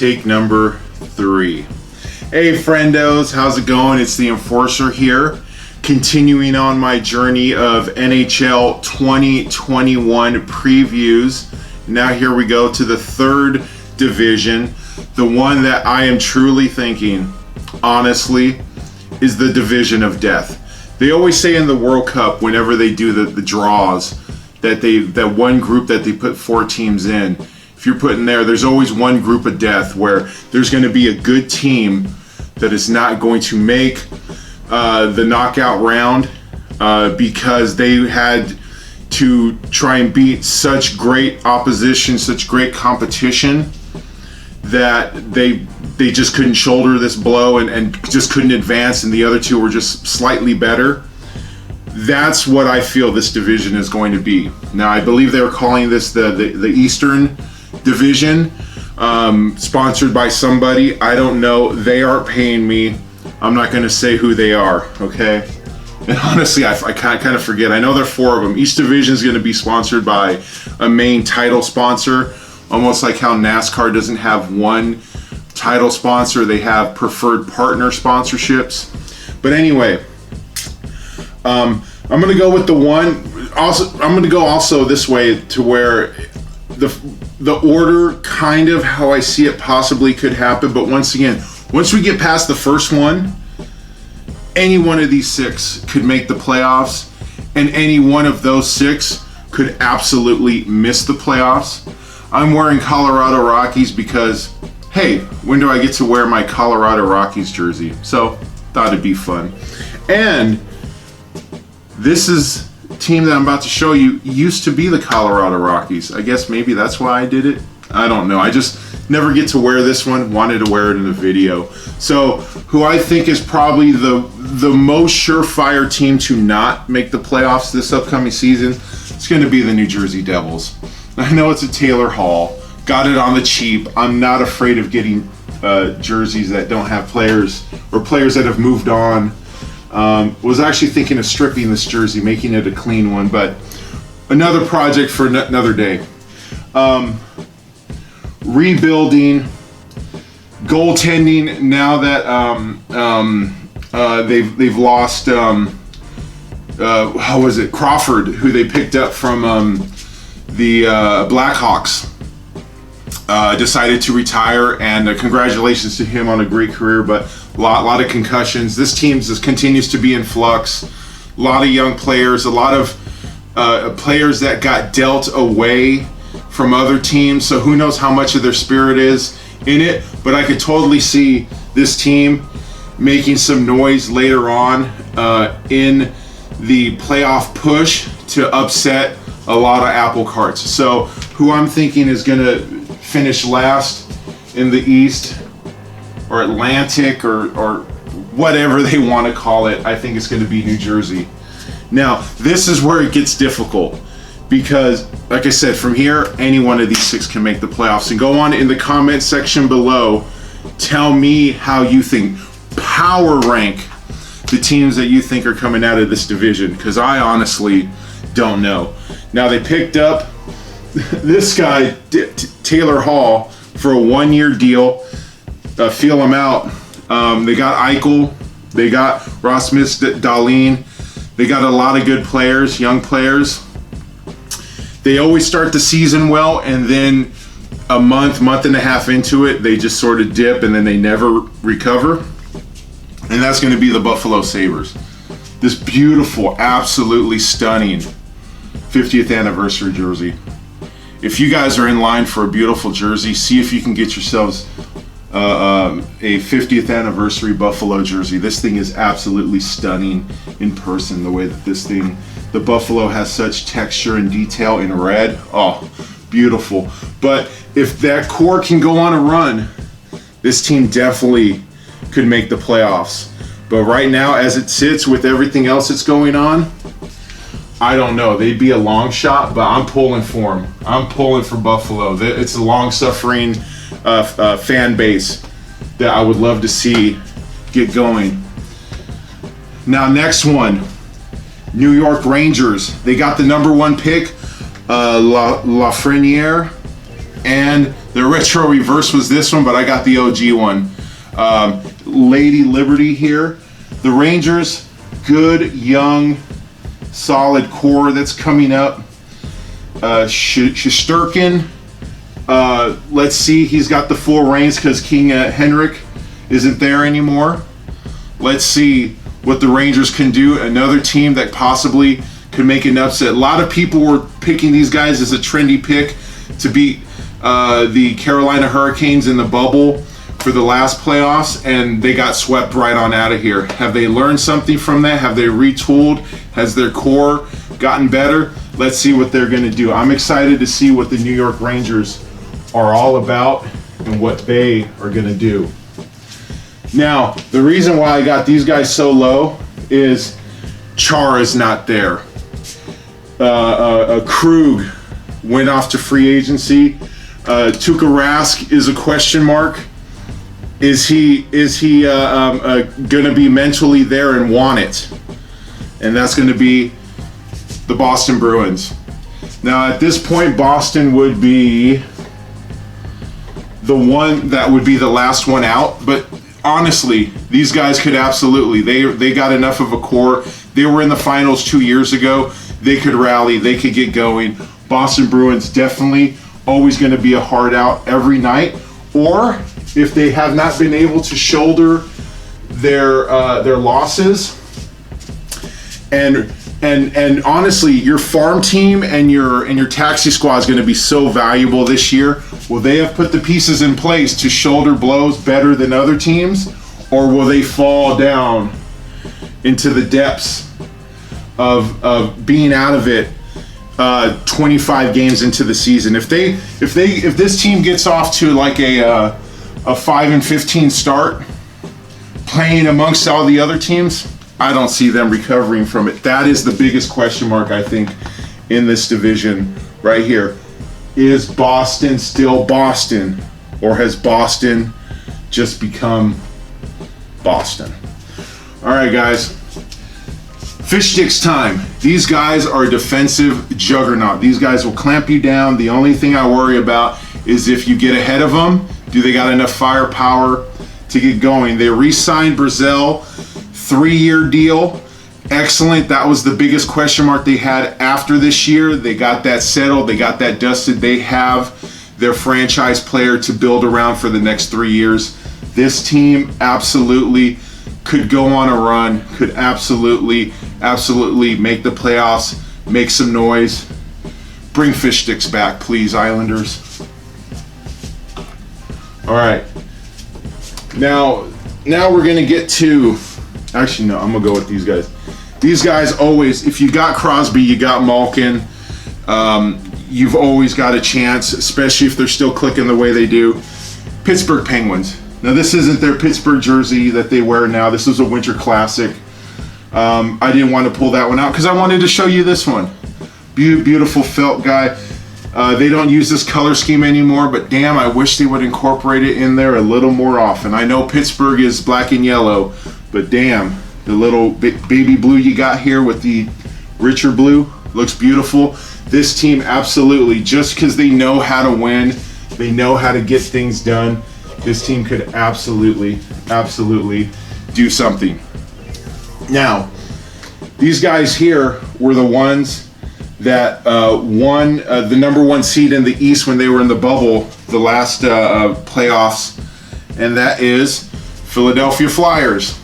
Take number 3. Hey friendos, how's it going? It's the Enforcer here, continuing on my journey of NHL 2021 previews. Now here we go to the third division, the one that I am truly thinking, honestly, is the division of death. They always say in the World Cup, whenever they do the draws, that one group that they put 4 teams in, if you're put in there's always one group of death where there's going to be a good team that is not going to make the knockout round because they had to try and beat such great opposition, such great competition, that they just couldn't shoulder this blow and just couldn't advance, and the other two were just slightly better. That's what I feel this division is going to be. Now, I believe they were calling this the Eastern Division, sponsored by somebody. I don't know. They aren't paying me. I'm not going to say who they are, okay? And honestly, I kind of forget. I know there are 4 of them. Each division is going to be sponsored by a main title sponsor, almost like how NASCAR doesn't have one title sponsor. They have preferred partner sponsorships. But anyway, I'm going to go with the one. Also, I'm going to go also this way to where the order, kind of how I see it possibly could happen. But once again, once we get past the first one, any one of these 6 could make the playoffs, and any one of those 6 could absolutely miss the playoffs. I'm wearing Colorado Rockies because, hey, when do I get to wear my Colorado Rockies jersey? So, thought it'd be fun. And this is team that I'm about to show you used to be the Colorado Rockies. I guess maybe that's why I did it. I don't know. I just never get to wear this one. Wanted to wear it in the video. So who I think is probably the most surefire team to not make the playoffs this upcoming season, it's going to be the New Jersey Devils. I know it's a Taylor Hall. Got it on the cheap. I'm not afraid of getting jerseys that don't have players or players that have moved on. Was actually thinking of stripping this jersey, making it a clean one, but another project for another day. Rebuilding, goaltending. Now that they've lost how was it, Crawford, who they picked up from the Blackhawks, decided to retire, and congratulations to him on a great career, but a lot of concussions. This team just continues to be in flux. A lot of young players, a lot of players that got dealt away from other teams, so who knows how much of their spirit is in it, but I could totally see this team making some noise later on in the playoff push to upset a lot of apple carts. So who I'm thinking is going to finish last in the East, or Atlantic, or whatever they want to call it, I think it's going to be New Jersey. Now, this is where it gets difficult, because, like I said, from here, any one of these 6 can make the playoffs. And go on in the comment section below, tell me how you think. Power rank the teams that you think are coming out of this division, because I honestly don't know. Now, they picked up this guy, Taylor Hall, for a 1-year deal. Feel him out. They got Eichel. They got Rasmus Dahlin. They got a lot of good players, young players. They always start the season well, and then a month and a half into it, they just sort of dip, and then they never recover. And that's going to be the Buffalo Sabres. This beautiful, absolutely stunning 50th anniversary jersey. If you guys are in line for a beautiful jersey, see if you can get yourselves a 50th anniversary Buffalo jersey. This thing is absolutely stunning in person, the way that this thing, the Buffalo has such texture and detail in red. Oh, beautiful. But if that core can go on a run, this team definitely could make the playoffs. But right now, as it sits with everything else that's going on, I don't know. They'd be a long shot, but I'm pulling for them. I'm pulling for Buffalo. It's a long-suffering fan base that I would love to see get going. Now, next one, New York Rangers. They got the #1 pick, Lafreniere. And the retro reverse was this one, but I got the OG one. Lady Liberty here. The Rangers, good, young, solid core that's coming up. Shesterkin, let's see, he's got the full reins because King Henrik isn't there anymore. Let's see what the Rangers can do. Another team that possibly could make an upset. A lot of people were picking these guys as a trendy pick to beat the Carolina Hurricanes in the bubble for the last playoffs, and they got swept right on out of here. Have they learned something from that? Have they retooled? Has their core gotten better? Let's see what they're going to do. I'm excited to see what the New York Rangers are all about and what they are going to do. Now, the reason why I got these guys so low is Char is not there. Krug went off to free agency. Tuukka Rask is a question mark. Is he going to be mentally there and want it? And that's going to be the Boston Bruins. Now, at this point, Boston would be the one that would be the last one out. But honestly, these guys could absolutely. They got enough of a core. They were in the finals 2 years ago. They could rally. They could get going. Boston Bruins definitely always going to be a hard out every night. Or if they have not been able to shoulder their losses, and honestly, your farm team and your taxi squad is going to be so valuable this year. Will they have put the pieces in place to shoulder blows better than other teams, or will they fall down into the depths of being out of it 25 games into the season? If this team gets off to like a 5-15 start, playing amongst all the other teams, I don't see them recovering from it. That is the biggest question mark, I think, in this division right here. Is Boston still Boston, or has Boston just become Boston? All right, guys. Fish sticks time. These guys are a defensive juggernaut. These guys will clamp you down. The only thing I worry about is if you get ahead of them, do they got enough firepower to get going? They re-signed Brazil, 3-year deal. Excellent. That was the biggest question mark they had after this year. They got that settled. They got that dusted. They have their franchise player to build around for the next 3 years. This team absolutely could go on a run, could absolutely make the playoffs, make some noise. Bring fish sticks back, please, Islanders. All right. Now we're going to get to... Actually, no, I'm going to go with these guys. These guys always, if you got Crosby, you got Malkin, you've always got a chance, especially if they're still clicking the way they do. Pittsburgh Penguins. Now, this isn't their Pittsburgh jersey that they wear now. This was a Winter Classic. I didn't want to pull that one out because I wanted to show you this one. Beautiful felt guy. They don't use this color scheme anymore, but damn, I wish they would incorporate it in there a little more often. I know Pittsburgh is black and yellow, but damn, the little baby blue you got here with the richer blue looks beautiful. This team absolutely, just because they know how to win, they know how to get things done, this team could absolutely do something. Now, these guys here were the ones that won the number 1 seed in the East when they were in the bubble the last playoffs, and that is Philadelphia Flyers.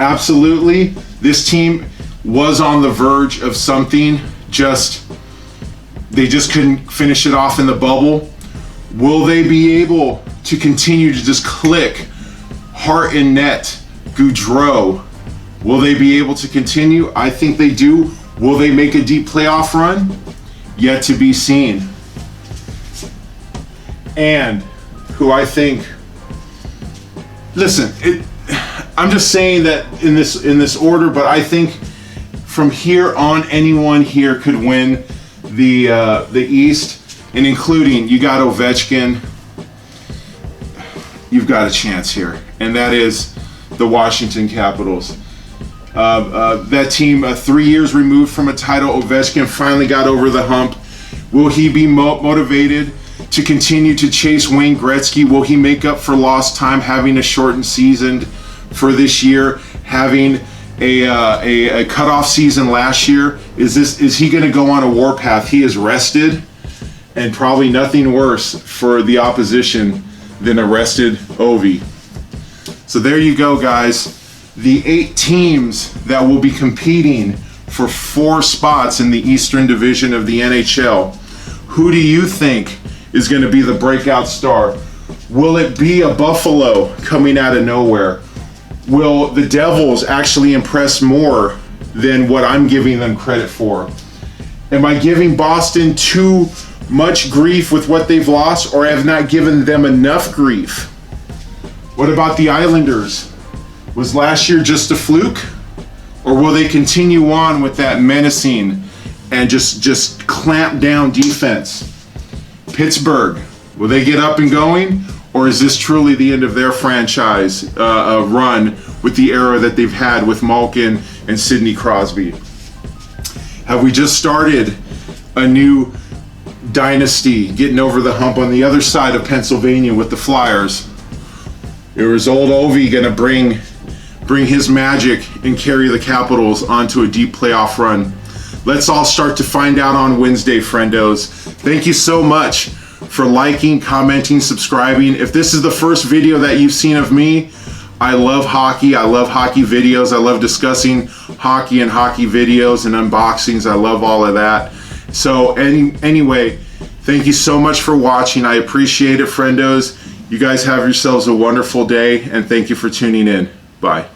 Absolutely, this team was on the verge of something, they just couldn't finish it off in the bubble. Will they be able to continue to just click? Hart and net, Goudreau, will they be able to continue? I think they do. Will they make a deep playoff run? Yet to be seen. And who I think, listen, I'm just saying that in this order, but I think from here on, anyone here could win the East, and including, you got Ovechkin, you've got a chance here, and that is the Washington Capitals. That team, 3 years removed from a title, Ovechkin finally got over the hump. Will he be motivated to continue to chase Wayne Gretzky? Will he make up for lost time, having a shortened season for this year, having a cutoff season last year? Is he going to go on a warpath? He is rested, and probably nothing worse for the opposition than a rested Ovi. So there you go, guys. The 8 teams that will be competing for 4 spots in the Eastern Division of the NHL. Who do you think is going to be the breakout star? Will it be a Buffalo coming out of nowhere? Will the Devils actually impress more than what I'm giving them credit for? Am I giving Boston too much grief with what they've lost, or have not given them enough grief? What about the Islanders? Was last year just a fluke? Or will they continue on with that menacing and just clamp down defense? Pittsburgh, will they get up and going? Or is this truly the end of their franchise run with the era that they've had with Malkin and Sidney Crosby? Have we just started a new dynasty getting over the hump on the other side of Pennsylvania with the Flyers? Or is old Ovi going to bring his magic and carry the Capitals onto a deep playoff run? Let's all start to find out on Wednesday, friendos. Thank you so much for liking, commenting, subscribing. If this is the first video that you've seen of me, I love hockey. I love hockey videos. I love discussing hockey and hockey videos and unboxings. I love all of that. So anyway, thank you so much for watching. I appreciate it, friendos. You guys have yourselves a wonderful day, and thank you for tuning in. Bye.